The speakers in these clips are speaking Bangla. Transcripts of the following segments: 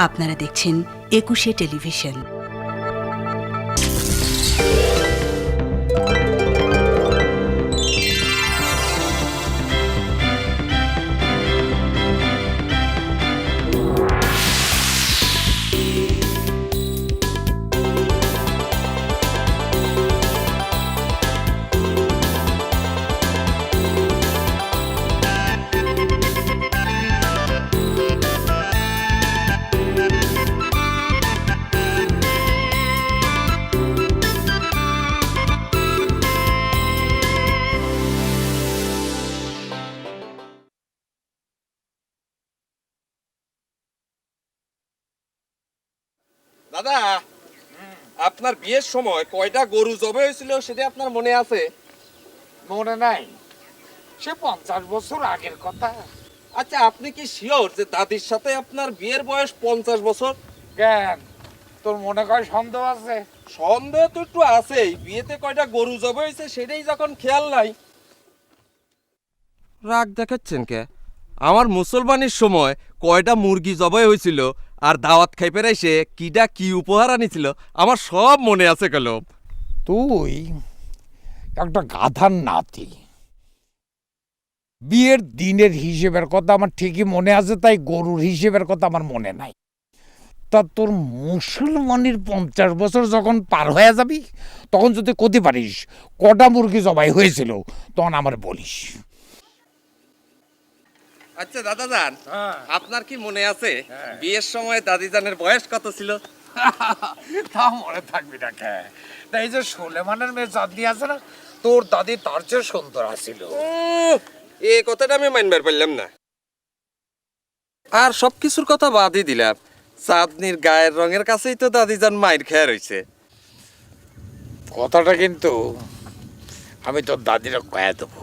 আপনারা দেখছেন একুশে টেলিভিশন। দাদা, আপনার বিয়ের সময় কয়টা গরু জবে হয়েছিল সেটা আপনার মনে আছে? মনে নাই, সে 50 বছর আগের কথা। আচ্ছা, আপনি কি শিওর যে দাদির সাথে আপনার বিয়ের বয়স 50 বছর? কেন, তোর মনে কয় সন্দেহ আছে? সন্দেহ তো একটু আছেই। বিয়েতে কয়টা গরু জবে হয়েছে সেটাই যখন খেয়াল নাই। রাগ দেখাচ্ছেন কে? আমার মুসলমানের সময় কয়টা মুরগি জবাই হয়েছিল আর দাওয়াত খাই পেরাইছে কিডা কি উপহার আনিছিল আমার সব মনে আছে গেল। তুই একটা গাধার নাতি। বিয়ের দিনের হিসেবের কথা আমার ঠিকই মনে আছে, তাই গরুর হিসেবের কথা আমার মনে নাই। তা তোর মুসলমানের 50 বছর যখন পার হয়ে যাবি তখন যদি করতে পারিস কটা মুরগি জবাই হয়েছিল তখন আমার বলিস। আচ্ছা দাদা যান, আপনার কি মনে আছে বিয়ের সময় দাদিজানের বয়স কত ছিল? তা মনে থাকবি না কে? তাই যে সুলেমানের মেয়ে চাঁদনি আছে না, তোর দাদি তার চেয়ে সুন্দর আছিল। এ কথাটা আমি মানবার পারলাম না। আর সবকিছুর কথা বাদই দিলাম, চাঁদনির গায়ের রঙের কাছেই তো দাদিজান মায়ের খেয়া রয়েছে। কথাটা কিন্তু আমি তোর দাদিরা কয়ে দেবো।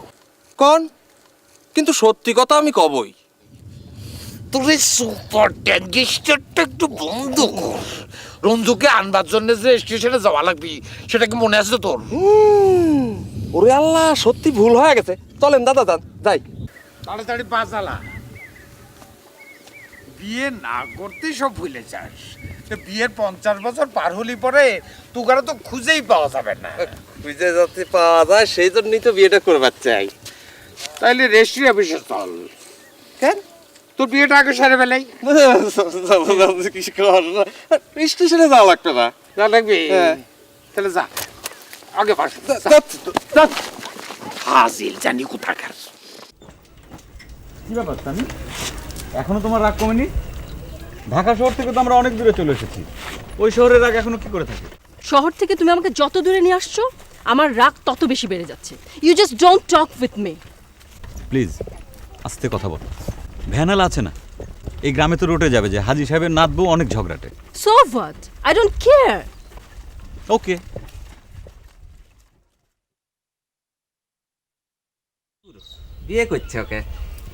কোন? কিন্তু সত্যি কথা আমি কবই। তোর এই সুপার ট্যাঙ্গিস্টারটা একটু বন্ধ কর। রঞ্জুকে আনবার জন্য যে স্টেশনে যাওয়া লাগবি সেটা কি মনে আছে তোর? ওরে আল্লাহ, সত্যি ভুল হয়ে গেছে। চলেন দাদা যান, যাই। তাড়াতাড়ি পা চালা। বিয়ে না করতেই সব ভুলে যাস। বিয়ের 50 বছর পার হলি পরে তুগারা তো খুঁজেই পাওয়া যাবে না। খুঁজে যাতে পাওয়া যায় সেই জন্যই তো বিয়েটা করবার চাই। তাইলে রেজিস্ট্রি অফিসে চল। কেন? তোর বিয়েটা আগে সারে বেলাই স্টেশনে যাওয়া লাগবে না। যা লাগবে তাহলে যা আগে পাস। হাসিল জানি কোথাকার। কি ব্যাপার তানি, এখনো তোমার রাগ কমেনি? ঢাকা শহর থেকে তো আমরা অনেক দূরে চলে এসেছি, ওই শহরের রাগ এখনো কি করে থাকে? শহর থেকে তুমি আমাকে যত দূরে নিয়ে আসছো আমার রাগ তত বেশি বেড়ে যাচ্ছে। You just don't talk with me. Please আস্তে কথা বলো। ভ্যানাল আছে না, এই গ্রামে তো রোটে যাবে যে হাজি সাহেবের নাত বউ অনেক ঝগড়াটে। So what, I don't care. ওকে, বিয়ে করছে ওকে,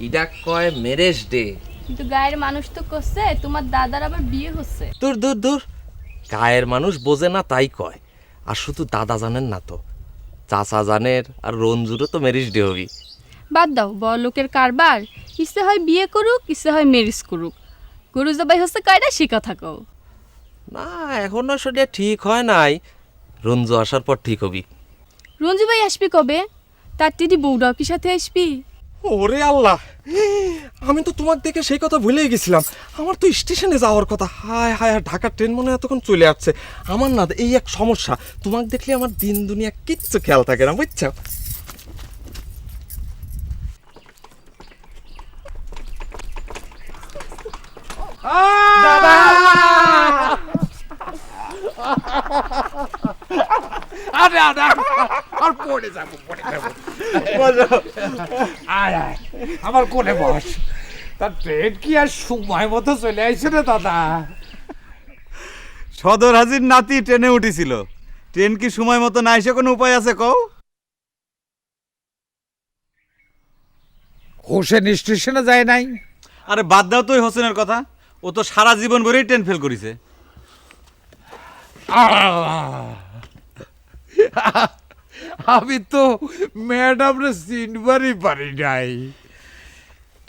ইডা কয় ম্যারেজ ডে। কিন্তু গায়ের মানুষ তো করছে, তোমার দাদার আবার বিয়ে হচ্ছে। দূর দূর দূর, গায়ের মানুষ বোঝে না তাই কয়। আর শুধু দাদা জানেন না তো, চাচা জানের, আর রঞ্জুরও তো ম্যারেজ ডে হবি। বাদ দাও, বড় লোকের কারবার। ইচ্ছে হয় বিয়ে করুক, ইচ্ছে হয় ম্যারেজ করুক। গরু জবাই হচ্ছে কয়টা সে কথা কও। না, এখনো সেটা ঠিক হয় নাই, রঞ্জু আসার পর ঠিক হবি। রঞ্জু ভাই আসবি কবে? তার দিদি বউরাও কি সাথে আসবি? ওরে আল্লাহ, আমি তো তোমাকে দেখে সেই কথা ভুলেই গেছিলাম। আমার তো স্টেশনে যাওয়ার কথা। হায় হায়, ঢাকার ট্রেন মনে হয় এতক্ষণ চলে আসছে। আমার না এই এক সমস্যা, তোমাকে দেখলে আমার দিন দুনিয়া কিচ্ছু খেয়াল থাকে না, বুঝছো? আরে আরে আর পড়ে যাবো। আয় আয় আমার কোলে বস। তার ট্রেন কি আর সময় মতো চলে আসছে রে দাদা? সদর হাজির নাতি ট্রেনে উঠেছিল, ট্রেন কি সময় মতো না এসে কোনো উপায় আছে কও? হোসেন স্টেশনে যায় নাই? আরে বাদ দাও তো ওই হোসেনের কথা, ও তো সারা জীবন ভরেই ট্রেন ফেল করেছে। আহ! আমি তো ম্যাডামরে চিনবারই পারি নাই।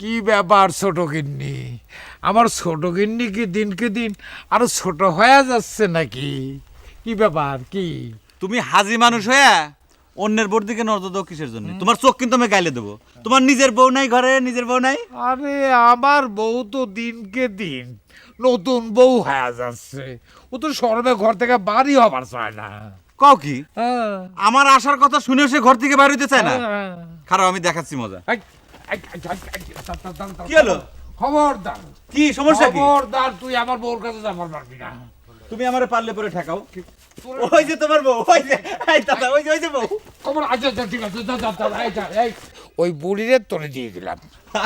কি ব্যাপার ছোট গিন্নি? আমার ছোট গিন্নি কি দিনকে দিন আরো ছোট হয়ে যাচ্ছে নাকি? কি ব্যাপার কি? তুমি হাজি মানুষ হয়ে অন্যের বোর দিকে নজর দাও কিসের জন্য? তোমার চোখ কিন্তু আমি গাইলে দেবো। তোমার নিজের বউ নাই ঘরে, নিজের বউ নাই। আরে আমার বউ তো দিনকে দিন নতুন বউ হয়ে যাচ্ছে। ও তো সর্বে ঘর থেকে বাড়ি হবার চায় না। কও কি? হ্যাঁ। আমার আসার কথা শুনে সে ঘর থেকে বাইরে হইতে চায় না? হ্যাঁ। খারাপ, আমি দেখাচ্ছি মজা। এই, এই, এই, কি হলো? খবরদার, কি সমস্যা কি? খবরদার, তুই আমার বউর কাছে যাবার পারবি না। তুমি আমারে পারলে পরে ঠেকাও। ওই যে তোমার বউ, ওই যে, এই দাদা, ওই যে, ওই যে বউ। খবর আচ্ছা আচ্ছা ঠিক আছে, যা, যা, যা, এই যা, এই, ওই বুড়িরে তোরে দিয়ে দিলাম।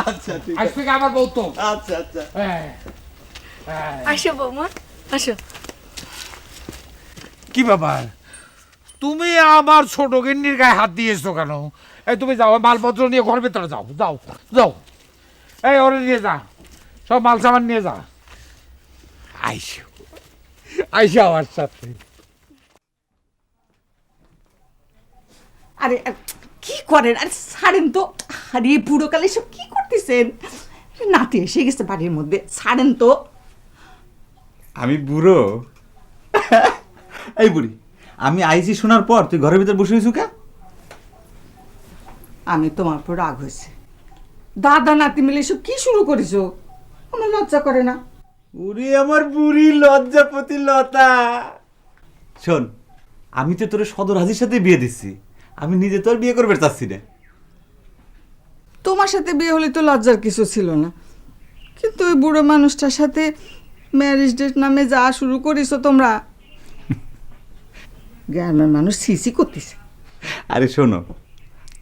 আচ্ছা ঠিক আজ থেকে আমার বউ তো। আচ্ছা আচ্ছা। হ্যাঁ, হ্যাঁ। আসো বৌমা, আসো। কি ব্যাপার, তুমি আমার ছোট গিন্নির গায়ে হাত দিয়েছো কেন? এই তুমি যাও, মালপত্র নিয়ে ঘর ভেতরে যাও, যাও, যাও। এই ওরে নিয়ে যা, সব মাল সামান নিয়ে যা। আইসো, আইসো আমার সাথে। আরে কি করেন? আরে ছাড়েন তো। আরে বুড়োকালে সব কি করতেছেন? নাতি এসে গেছে বাড়ির মধ্যে, ছাড়েন তো। আমি বুড়ো? এই বুড়ি, আমি আইছি শোনার পর তুই ঘরের ভিতর বসে হয়েছু কে? আমি তোমার উপর রাগ হয়েছে। দাদা নাতি মিলে সব কি শুরু করেছো? আমার লজ্জা করে না? উরি আমার বুড়ি লজ্জাপতি লতা। শোন, আমি তো তোর সদর হাজির সাথে বিয়ে দিচ্ছি, আমি নিজে তোর বিয়ে করবে চাচ্ছি না। তোমার সাথে বিয়ে হলে তো লজ্জার কিছু ছিল না, কিন্তু ওই বুড়ো মানুষটার সাথে ম্যারেজ ডেট নামে যা শুরু করেছো তোমরা, গ্রামের মানুষ সিসি করতেছে। আরে শোনো,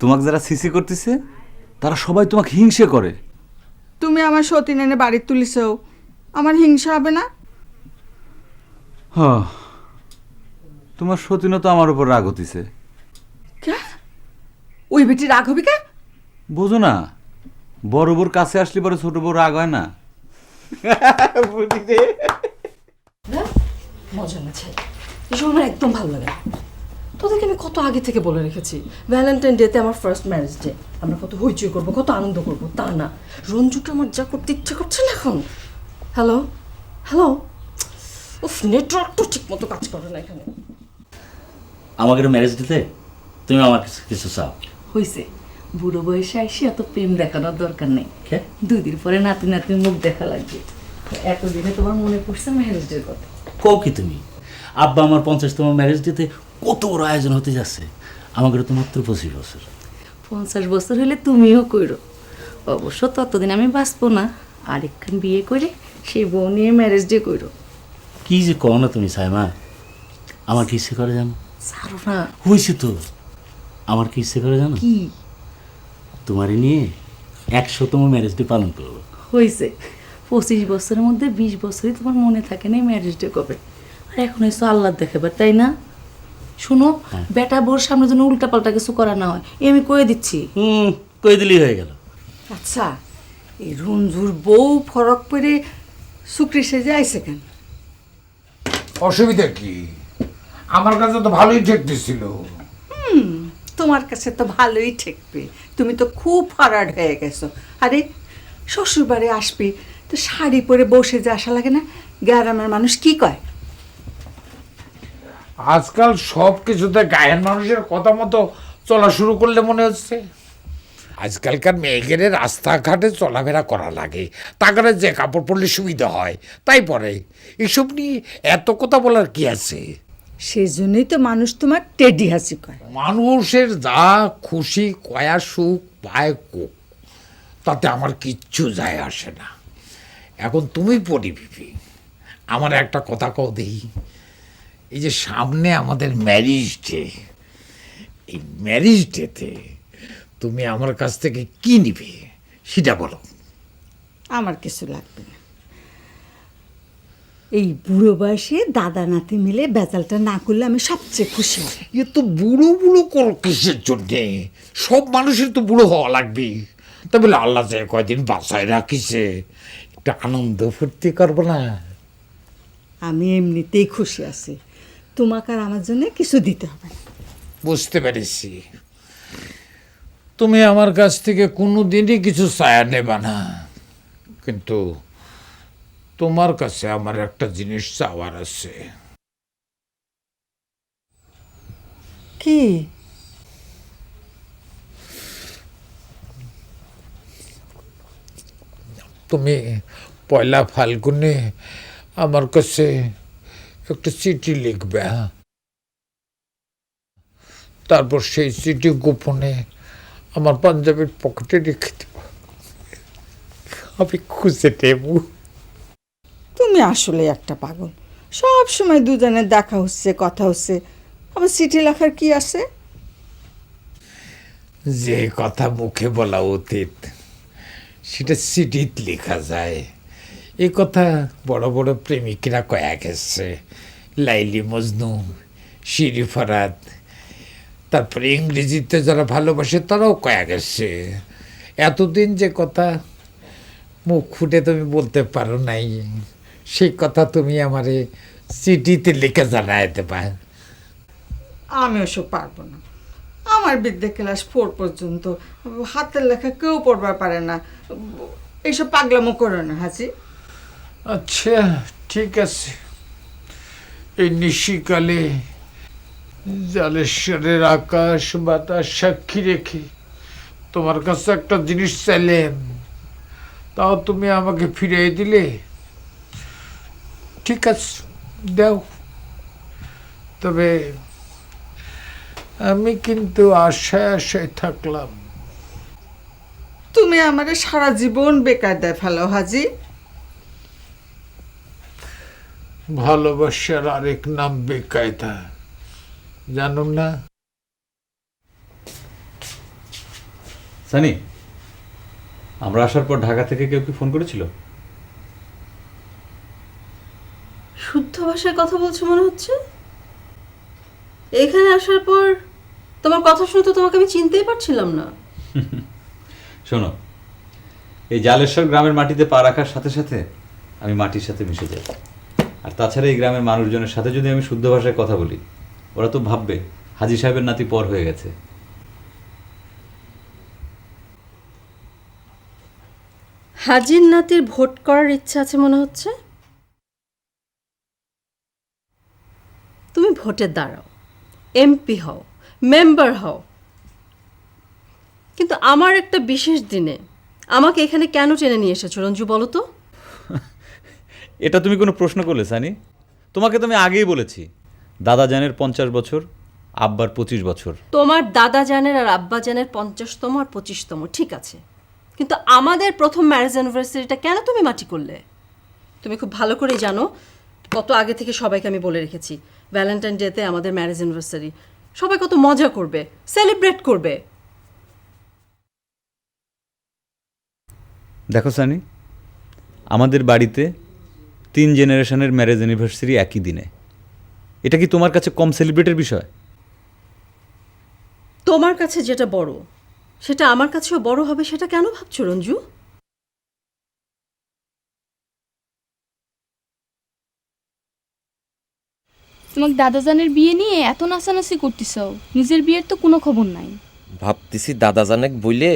তোমাকে যারা সিসি করতেছে তারা সবাই তোমাকে হিংসে করে। তুমি আমার সতীন এনে বাড়ি তুলিছো, আমার হিংসা হবে না? হ্যাঁ, তোমার সতীনও তো আমার উপর রাগ হতিছে। কে? ওই বেটি রাগ হবি কে? বোঝো না, বড় বোর কাছে আসলে পরে ছোট বউ রাগ হয় না। মজা না ছেলে, এসব আমার একদম ভালো লাগে না। তোদেরকে আমি কত আগে থেকে বলে রেখেছি, ভ্যালেন্টাইন ডেতে আমার ফার্স্ট ম্যারেজ ডে, আমরা কত হইচই করবো, কত আনন্দ করবো, তা না। রঞ্জুটা আমার যা করতে ইচ্ছে করছে না এখন। হ্যালো হ্যালো, উফ, নেটওয়ার্ক তো ঠিক মতো কাজ করে না এখানে। আমাকে ম্যারেজ দিতে তুমি আমার কিছু চাও? হয়েছে, বুড়ো বয়সে আইসি এত প্রেম দেখানোর দরকার নেই। কে? দুদিন পরে নাতি নাতির মুখ দেখা লাগবে। এতদিনে তোমার মনে পড়ছে ম্যারেজের কথা। কও কি তুমি? আব্বা আমার 50তম ম্যারেজ দিতে কত বড় আয়োজন হতে যাচ্ছে। আমাকে তো মাত্র 25 বছর। 50 বছর হলে তুমিও কইরো। অবশ্য ততদিন আমি বাঁচবো না, আরেকখান বিয়ে করে সেই বউ নিয়ে ম্যারেজ ডে কইরো। কি যে কও না তুমি সাইমা, আমার কি ইচ্ছে করে জানো? ছাড়ো না। হয়েছে তো, আমার কি ইচ্ছে করে জানো? কি তোমারই নিয়ে 100তম ম্যারেজ ডে পালন করবো। হয়েছে, 25 বছরের মধ্যে 20 বছরই তোমার মনে থাকে না ম্যারেজ ডে কবে। আর এখন এসো আল্লাহ দেখাবার, তাই না? শুনো, বেটা বোর সামনে যেন উল্টাপাল্টা কিছু করা না হয়, আমি কয়ে দিচ্ছি। কই দিলেই হয়ে গেল। আচ্ছা, এই রঞ্জুর বউ ফরক পরে শুক্রি সেজে আইসে কেন? অসুবিধা কি? আমার কাছে তো ভালোই ঠেকতেছিল। তোমার কাছে তো ভালোই ঠেকবে, তুমি তো খুব ফরওয়ার্ড হয়ে গেছো। আরে শ্বশুর বাড়ি আসবি তো শাড়ি পরে বসে যে আসা লাগে না? গ্রামের মানুষ কি কয়? আজকাল সব কিছুতে গায়ের মানুষের কথা মতো চলা শুরু করলে মনে হচ্ছে। আজকালকার মেয়েদের রাস্তাঘাটে চলাফেরা করা লাগে, তারপরে যে কাপড় পরলে সুবিধা হয় তাই পরে। এসব নিয়ে এত কথা বলার কি আছে? সেই জন্যই তো মানুষ তোমার টেডি হাসি কয়। মানুষের যা খুশি কয়া সুখ পায় কোক, তাতে আমার কিচ্ছু যায় আসে না। এখন তুমি পরিবিবি, আমার একটা কথা কও দেই। এই যে সামনে আমাদের ম্যারেজ ডে, এই ম্যারেজ ডেতে তুমি আমার কাছ থেকে কি নিবে সেটা বলো। আমার কিছু লাগবে না। এই বুড়ো বয়সে দাদা নাতি মিলে বেজালটা না করলে আমি সবচেয়ে খুশি হব। এ তো বুড়ো বুড়ো করো কিসের জন্যে? সব মানুষের তো বুড়ো হওয়া লাগবে। তা বলে আল্লাহ যে কয়দিন বাসায় রাখিছে, একটা আনন্দ ফুর্তি করবো না? আমি এমনিতেই খুশি আছি, তোমাকে আর আমার জন্য কিছু দিতে হবে না। বুঝতে পেরেছি। তুমি আমার কাছ থেকে কোনো দিনই কিছু চায়া নেবা না, কিন্তু তোমার কাছে আমার একটা জিনিস চাওয়ার আছে। কি? তুমি পয়লা ফাল্গুনে আমার কাছে একটা চিঠি লিখবে, হ্যাঁ? তারপর সেই চিঠি গোপনে আমার পাঞ্জাবির পকেটে রেখে দেব, আমি খুঁজে দেব। তুমি আসলে একটা পাগল। সব সময় দুজনের দেখা হচ্ছে, কথা হচ্ছে, আবার চিঠি লেখার কি আছে? যে কথা মুখে বলা অতীত সেটা চিঠিত লেখা যায়। এ কথা বড় বড় প্রেমিকরা কয়া গেছে, লাইলি মজনু, শিরি ফরাদ, তারপরে ইংরেজিতে যারা ভালোবাসে তারাও কয়া গেছে। এতদিন যে কথা মুখ ফুটে তুমি বলতে পারো নাই, সেই কথা তুমি আমারে চিঠিতে লিখে জানায় দেবা। আমি ওসব পারবো না। আমার বিদ্যা ক্লাস 4 পর্যন্ত, হাতের লেখা কেউ পড়বার পারে না। এইসব পাগলামো করো না হাজি। আচ্ছা ঠিক আছে, এই নিশিকালে জালেশ্বরের আকাশ বাতাস সাক্ষী রেখে তোমার কাছে একটা জিনিস চাইলাম, তাও তুমি আমাকে ফিরিয়ে দিলে। ঠিক আছে, দাও। তবে আমি কিন্তু আশায় আশায় থাকলাম। তুমি আমারে সারা জীবন বেকার দেয় ফেলো হাজি। ভালোবাসার আরেক নাম বেকায়দা, জানো না? সানি, আমরা আসার পর ঢাকা থেকে কেউ কি ফোন করেছিল? শুদ্ধ ভাষায় কথা বলছো মনে হচ্ছে। এখানে আসার পর তোমার কথা শুনে তো তোমাকে আমি চিনতেই পারছিলাম না। শোনো, এই জালেশ্বর গ্রামের মাটিতে পা রাখার সাথে সাথে আমি মাটির সাথে মিশে যাই। আর তাছাড়া এই গ্রামের মানুষজনের সাথে যদি আমি শুদ্ধ ভাষায় কথা বলি, ওরা তো ভাববে হাজি সাহেবের নাতি পর হয়ে গেছে। হাজির নাতির ভোট করার ইচ্ছা আছে মনে হচ্ছে। তুমি ভোটে দাঁড়াও, এমপি হও, মেম্বার হও, কিন্তু আমার একটা বিশেষ দিনে আমাকে এখানে কেন টেনে নিয়ে এসেছো রঞ্জু, বলো তো? এটা তুমি কোনো প্রশ্ন করলে সানি? তোমাকে তো আমি আগেই বলেছি, দাদা জানের 50 বছর, আব্বার 25 বছর। তোমার দাদা জানের আর আব্বা জানের 50তম আর 25তম ঠিক আছে, কিন্তু আমাদের প্রথম ম্যারেজ অ্যানিভার্সারিটা কেন তুমি মাটি করলে? তুমি খুব ভালো করেই জানো কত আগে থেকে সবাইকে আমি বলে রেখেছি ভ্যালেন্টাইন ডেতে আমাদের ম্যারেজ অ্যানিভার্সারি, সবাই কত মজা করবে, সেলিব্রেট করবে। দেখো সানি, আমাদের বাড়িতে 3 জেনারেশনের ম্যারেজ অ্যানিভার্সারি একই দিনে। এটা কি তোমার কাছে কম সেলিব্রেটের বিষয়? তোমার কাছে যেটা বড় সেটা আমার কাছেও বড় হবে, সেটা কেন ভাবছো রঞ্জু? তোমাকে দাদাজানের বিয়ে নিয়ে এত নাচানাচি করতেছ, নিজের বিয়ের তো কোনো খবর নাই। ভাবতেছি দাদাজানেক বইলে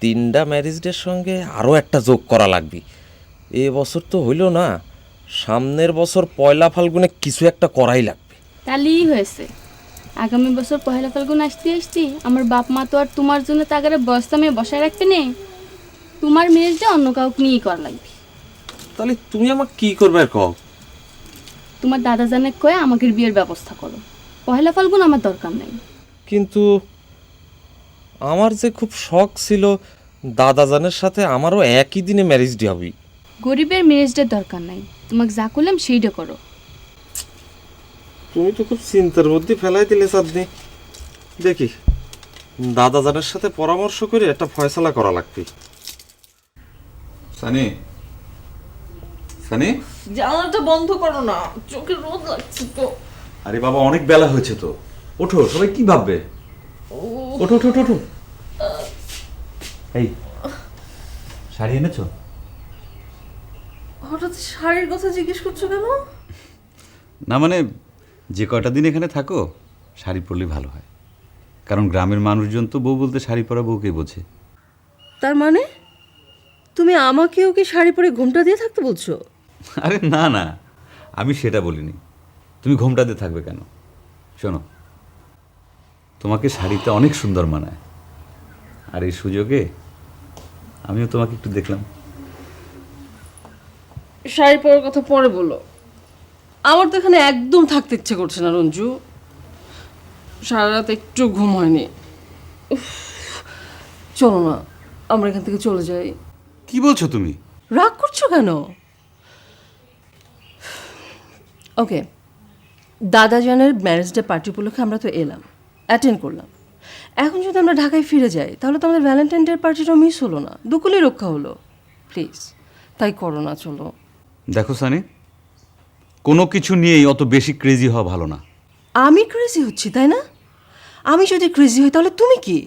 3টা ম্যারেজ ডের সঙ্গে আরও একটা যোগ করা লাগবে। এ বছর তো হইল না, সামনের বছর পয়লা ফাল্গুনে কিছু একটা করাই লাগবে। তাহলেই হয়েছে, আগামী বছর পহেলা ফাল্গুন আসতে আসতে আমার বাপ মা তো আর তোমার জন্য তাগারে বস্তা মেয়ে বসায় রাখবে না, তোমার মেয়ের অন্য কাউকে নিয়েই করা লাগবে। তাহলে তুমি আমাকে কি করবে কও? তোমার দাদা জানে কয়ে আমাকে বিয়ের ব্যবস্থা করো, পহেলা ফাল্গুন আমার দরকার নেই। কিন্তু আমার যে খুব শখ ছিল দাদাজানের সাথে আমারও একই দিনে ম্যারেজ ডে হবে। গরিবের ম্যারেজটার দরকার নাই, তোমাকে যা করলাম সেইটা করো। তুমি তো খুব চিন্তার মধ্যে ফেলাই দিলে চাঁদনি। দেখি দাদাজানের সাথে পরামর্শ করে একটা ফয়সালা করা লাগবে। সানি, সানি, জানালাটা বন্ধ করো না, চোখে রোদ লাগছে তো। আরে বাবা, অনেক বেলা হয়েছে তো, ওঠো, সবাই কি ভাববে? ওঠো ওঠো ওঠো। এই শাড়ি এনেছো? হঠাৎ শাড়ির কথা জিজ্ঞেস করছো কেন? না মানে, যে কয়টা দিন এখানে থাকো শাড়ি পরলে ভালো হয়, কারণ গ্রামের মানুষজন তো বউ বলতে শাড়ি পরা বউকে বোঝে। তার মানে তুমি আমাকেও কি শাড়ি পরে ঘোমটা দিয়ে থাকতে বলছো? আরে না না, আমি সেটা বলিনি। তুমি ঘোমটা দিয়ে থাকবে কেন? শোনো, তোমাকে শাড়িতে অনেক সুন্দর মানায়, আর এই সুযোগে আমিও তোমাকে একটু দেখলাম। শাড়ি পরার কথা পরে বলো, আমার তো এখানে একদম থাকতে ইচ্ছে করছে না রঞ্জু। সারা রাত একটু ঘুম হয়নি। উফ, চলো না আমরা এখান থেকে চলে যাই। কি বলছো তুমি? রাগ করছো কেন? ওকে, দাদাজানের ম্যারেজ ডে পার্টি উপলক্ষে আমরা তো এলাম, অ্যাটেন্ড করলাম। এখন যদি আমরা ঢাকায় ফিরে যাই তাহলে তো আমাদের ভ্যালেন্টাইন ডে পার্টিটাও মিস হলো না, দুকুলেই রক্ষা হলো। প্লিজ তাই করো না, চলো। দেখো সানি, কোনো কিছু নিয়েই অত বেশি ক্রেজি হওয়া ভালো না। আমি ক্রেজি হচ্ছি তাই না? আমি যদি ক্রেজি হই তাহলে তুমি কি?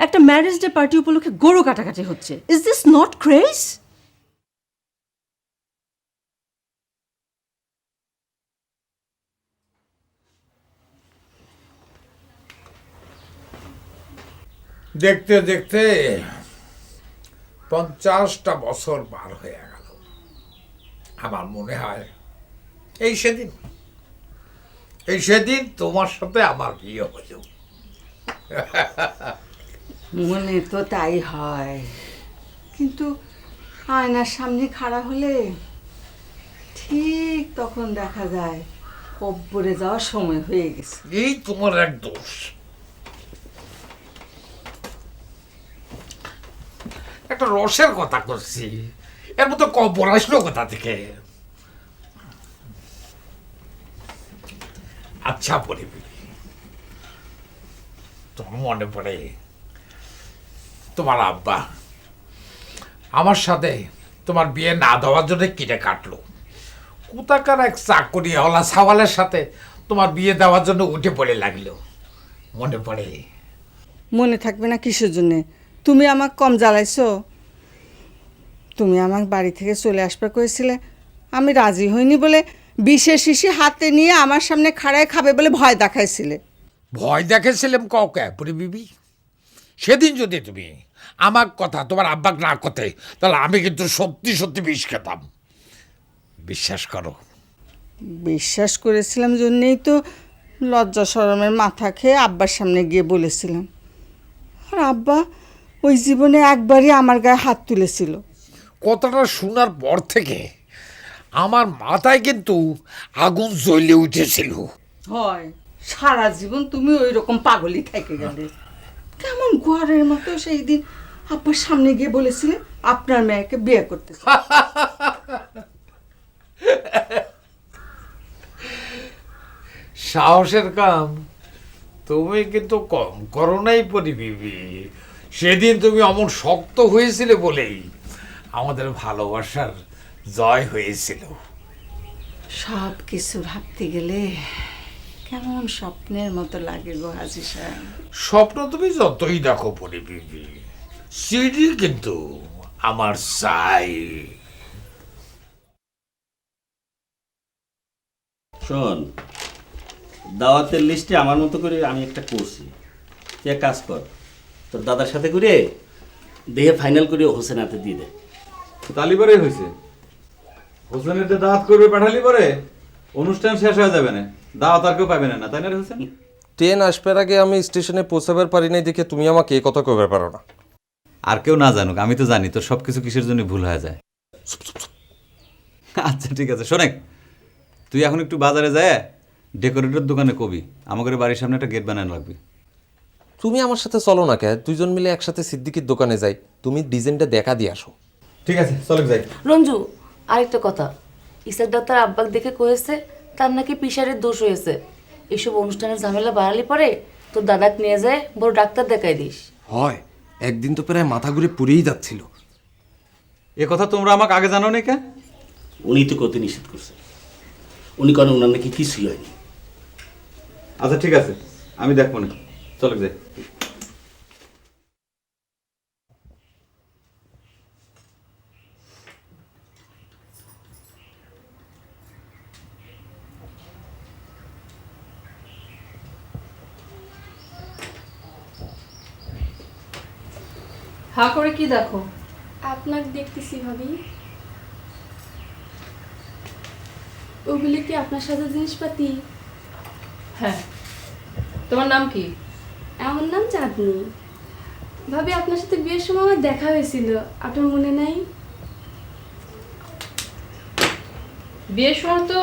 একটা ম্যারেজ ডে পার্টি উপলক্ষে গরু কাটাকাটি হচ্ছে। Is this not craze? দেখতে দেখতে 50টা বছর পার হয়ে গেল। আমার মনে হয় এই সেদিন তোমার সাথে আমার বিয়ে হলো। মনে তো তাই হয়, কিন্তু আয়নার সামনে খাড়া হলে ঠিক তখন দেখা যায় কব্বরে যাওয়ার সময় হয়ে গেছে। এই তোমার এক দোষ। একটা রসের কথা করছি, এর মতো কব্বর আসলো কোথা থেকে? আচ্ছা পরিবি, তোমার মনে পড়ে তোমার আব্বা আমার সাথে তোমার বিয়ে না দেওয়ার জন্য কিনে কাটলো? কোথাকার এক চাকরিওয়ালা সাওয়ালের সাথে তোমার বিয়ে দেওয়ার জন্য উঠে পড়ে লাগলো, মনে পড়ে? মনে থাকবে না কিসের জন্যে? তুমি আমাকে কম জ্বালাইছো? তুমি আমাকে বাড়ি থেকে চলে আসবে কয়েছিলে, আমি রাজি হইনি বলে বিশেষ শিশি হাতে নিয়ে আমার সামনে খাড়ায় খাবে বলে ভয় দেখাইছিলে। ভয় দেখেছিলাম কাউকে পুরি বিবি? সেদিন যদি তুমি আমার কথা তোমার আব্বাক না করতে, তাহলে আমি কিন্তু সত্যি সত্যি বিষ খেতাম, বিশ্বাস করো। বিশ্বাস করেছিলাম জন্যেই তো লজ্জা শরমের মাথা খেয়ে আব্বার সামনে গিয়ে বলেছিলাম। আর আব্বা ওই জীবনে একবারই আমার গায়ে হাত তুলেছিল। কথাটা শোনার পর থেকে আমার মাথায় কিন্তু আগুন জ্বলে উঠেছিল। হয় সারা জীবন তুমি ওই রকম পাগলই থেকে গেলে। কেমন গোয়ারের মতো সেই দিন আব্বার সামনে গিয়ে বলেছিলে আপনার মেয়েকে বিয়ে করতে। সাহসের কাম তুমি কিন্তু কম করো নাই পরি বিবি। সেদিন তুমি অমন শক্ত হয়েছিলে বলেই আমাদের ভালোবাসার জয় হয়েছিল। সব কিছু ভাবতে গেলে কেমন স্বপ্নের মতো লাগে গো হাজি সাহেব। স্বপ্ন তুমি যতই দেখো পরি বিবি, সিডি কিন্তু আমার চাই। শোন, দাওয়াতের লিস্টে আমার মতো করে আমি একটা করছি, তুই এক কাজ কর, তোর দাদার সাথে করে দেহে ফাইনাল করে হোসেন হাতে দিয়ে দে। তালিবারে হয়েছে, হোসেনের যে দাওয়াত করবে পাঠালি পরে অনুষ্ঠান শেষ হয়ে যাবে না, দাওয়াত আর কেউ পাবে না, তাই না রে হোসেন? ট্রেন আসবার আগে আমি স্টেশনে পৌঁছাবার পারি নাই দেখে তুমি আমাকে এই কথা কইবার পারো না। আর কেউ না জানুক, আমি তো জানি তোর সব কিছু কিসের জন্য ভুল হয়ে যায়। আচ্ছা ঠিক আছে, শোনেক, তুই এখন একটু বাজারে যায় ডেকোরেটর দোকানে কবি আমাদের বাড়ির সামনে একটা গেট বানানো লাগবে। তুমি আমার সাথে চলো না কে, দুইজন মিলে একসাথে সিদ্দিকির দোকানে যাই, তুমি ডিজাইনটা দেখা দিয়ে আসো। ঠিক আছে, চলে যাই। রঞ্জু, আরেকটা কথা, ইসাক ডাক্তার আব্বাক দেখে কয়েছে তার নাকি প্রেশারের দোষ হয়েছে। এসব অনুষ্ঠানের ঝামেলা বাড়ালি পরে তোর দাদাক নিয়ে যায় বড় ডাক্তার দেখাই দিস। হয়, একদিন তো প্রায় মাথা ঘুরে পুড়েই যাচ্ছিল। এ কথা তোমরা আমাকে আগে জানো না কে? উনি তো করতে নিষেধ করছে, উনি কারণ ওনার নাকি কিছুই হয়নি। আচ্ছা ঠিক আছে, আমি দেখবো না, চলে যাই। হা করে কি দেখো? আপনাকে দেখতেছি ভাবি। ওগুলি কি আপনার সাথে জিনিসপাতি? হ্যাঁ। তোমার নাম কি? আমার নাম চাঁদনি। ভাবি আপনার সাথে বিয়ের সময় আমার দেখা হয়েছিল, আপনার মনে নাই? বিয়ের সময় তো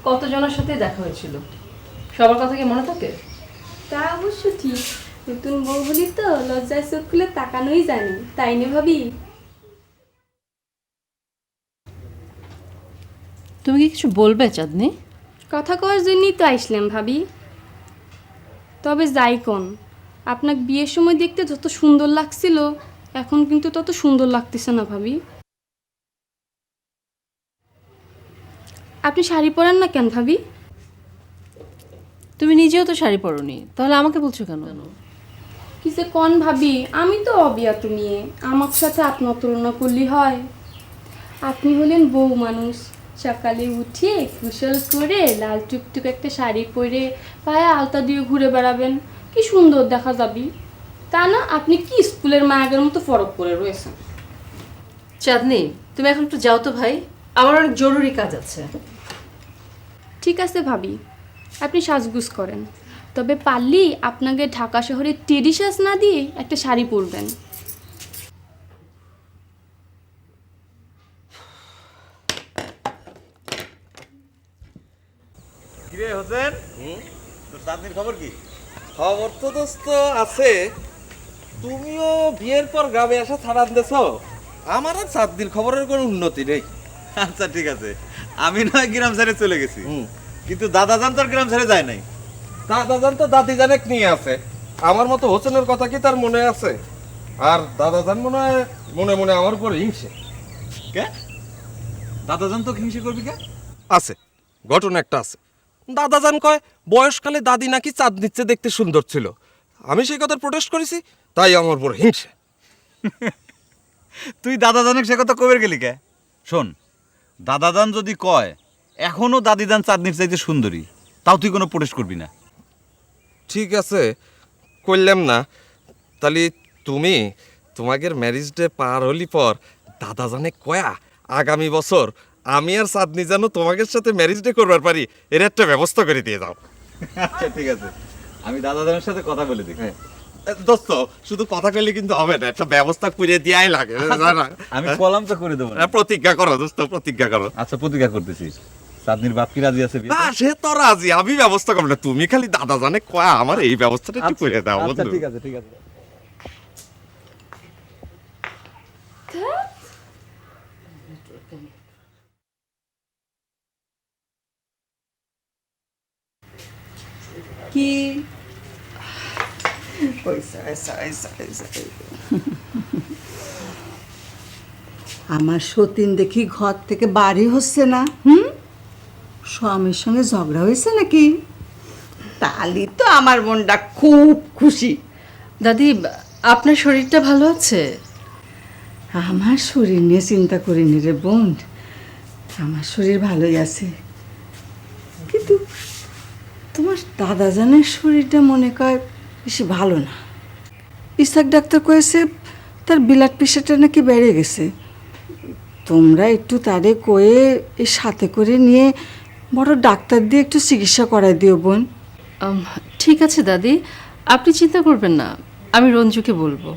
কতজনের সাথে দেখা হয়েছিল, সবার কথা কি মনে থাকে? তা অবশ্য ঠিক, নতুন বউ বলি তো লজ্জায় চোখ খুলে তাকানোই জানি, তাই না ভাবি? তুমি কি কিছু বলবে চাঁদনি? কথা কওয়ার জন্যই তো আইসলাম ভাবি। তবে যাই কোন, আপনাকে বিয়ের সময় দেখতে যত সুন্দর লাগছিল এখন কিন্তু তত সুন্দর লাগতেছে না ভাবি। আপনি শাড়ি পরেন না কেন ভাবি? তুমি নিজেও তো শাড়ি পরোনি, তাহলে আমাকে বলছো কেন? কি যে কন ভাবি, আমি তো অবিয়াত মেয়ে, আমার সাথে আপনার তুলনা করলে হয়? আপনি হলেন বউ মানুষ, সকালে উঠে গোসল করে লাল টুকটুক একটা শাড়ি পরে পায়ে আলতা দিয়ে ঘুরে বেড়াবেন, কি সুন্দর দেখা যাবি। তা না, আপনি কি স্কুলের মায়াগের মতো ফরক করে রয়েছেন। চাঁদনি, তুমি এখন একটু যাও তো ভাই, আমার অনেক জরুরি কাজ আছে। ঠিক আছে ভাবি, আপনি সাজগুজ করেন, তবে পারলেই আপনাকে ঢাকা শহরে টেডি সাজ না দিয়ে একটা শাড়ি পরবেন। কিরে হোসেন, তোর চাঁদনির খবর কি? খবর তো দোস্ত আছে। তুমিও বিয়ের পর গ্রামে আসা ছাড়ান দেছ, আমার আর 7 দিন খবরের কোনো উন্নতি নেই। আচ্ছা ঠিক আছে, আমি নয় গ্রাম ছেড়ে চলে গেছি, কিন্তু দাদাজান তোর গ্রাম ছেড়ে যায় নাই। দাদাজান তো দাদি জানেক নিয়ে আছে, আমার মতো হোসেনের কথা কি তার মনে আছে? আর দাদাজান মনে হয় মনে মনে আমার উপর হিংসে। কে? দাদাজান তো হিংসে করবি কে? আছে, ঘটনা একটা আছে। দাদাজান কয় বয়সকালে দাদি নাকি চাঁদ নিচ্ছে দেখতে সুন্দর ছিল, আমি সেই কথা প্রোটেস্ট করেছি, তাই আমার উপর হিংসে। তুই দাদাজানকে সে কথা কবে গেলি কে? শোন, দাদাজান যদি কয় এখনো দাদিদান চাঁদনির চাইতে সুন্দরী, তাও তুই কোনো প্রোটেস্ট করবি না। ঠিক আছে, করলাম না। তাহলে তুমি তোমাদের ম্যারেজ ডে পার হলি পর দাদাজানে কয়া আগামী বছর আমি আর চাঁদনি যেন তোমাদের সাথে ম্যারেজ ডে করবার পারি, এর একটা ব্যবস্থা করে দিয়ে দাও। আচ্ছা ঠিক আছে, আমি দাদাজানের সাথে কথা বলে দেখি। দোস্ত, শুধু কথা কইলে কিন্তু হবে না, একটা ব্যবস্থা করে দেওয়াই লাগে। আমি কলাম তো করে দেবো না। প্রতিজ্ঞা করো দোস্ত, প্রতিজ্ঞা করো। আচ্ছা প্রতিজ্ঞা করতেছি। চাঁদনির বাপ কি রাজি আছে বিয়েতে? না, সে তো রাজি, আমি ব্যবস্থা করবো না, তুমি খালি দাদাজানে কয়া আমার এই ব্যবস্থাটা একটু করে দাও আচ্ছা বন্ধু। ঠিক আছে ঠিক আছে। কি আমার সতীন দেখি ঘর থেকে বাড়ি হচ্ছে না। স্বামীর সঙ্গে ঝগড়া হয়েছে নাকি? তাহলে তো আমার মনটা খুব খুশি। দাদি, আপনার শরীরটা ভালো আছে? আমার শরীর নিয়ে চিন্তা করিনি রে বোন, আমার শরীর ভালোই আছে, কিন্তু তোমার দাদাজানের শরীরটা মনে কর বেশি ভালো না। ইসাক ডাক্তার কয়েছে তার ব্লাড প্রেশারটা নাকি বেড়ে গেছে। তোমরা একটু তারে কয়ে এর সাথে করে নিয়ে বড় ডাক্তার দিয়ে একটু চিকিৎসা করাই দিও বোন। ঠিক আছে দাদি, আপনি চিন্তা করবেন না, আমি রঞ্জুকে বলবো।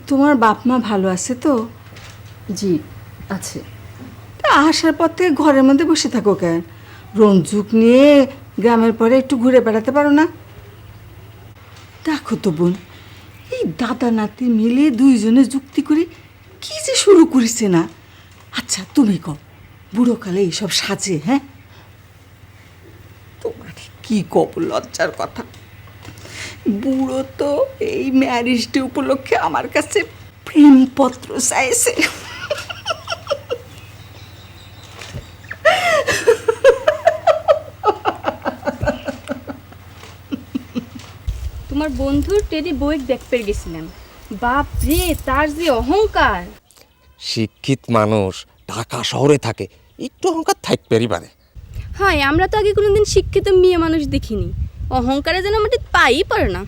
তোমার বাপ মা ভালো আছে তো? জি আছে। তা আসার পর থেকে ঘরের মধ্যে বসে থাকো কেন? রঞ্জুক নিয়ে গ্রামের পরে একটু ঘুরে বেড়াতে পারো না? দেখো তো বোন, এই দাদা নাতি মিলে দুইজনে যুক্তি করে কি যে শুরু করেছে না। আচ্ছা তুমি কও, বুড়োকালে এইসব সাজে? হ্যাঁ, তোমার কি কব লজ্জার কথা। বুড়ো তো এই ম্যারেজ ডে উপলক্ষে আমার কাছে প্রেমপত্র চাইছে। তোমার বন্ধুর টেডি বইয়ের দেখতে গেছিলাম, বাপ রে তার যে অহংকার। শিক্ষিত মানুষ ঢাকা শহরে থাকে, একটু অহংকার থাকতেই পারে। হয়, আমরা তো আগে কোনোদিন শিক্ষিত মেয়ে মানুষ দেখিনি, অহংকারে যেন আমাদের পাই পারে না।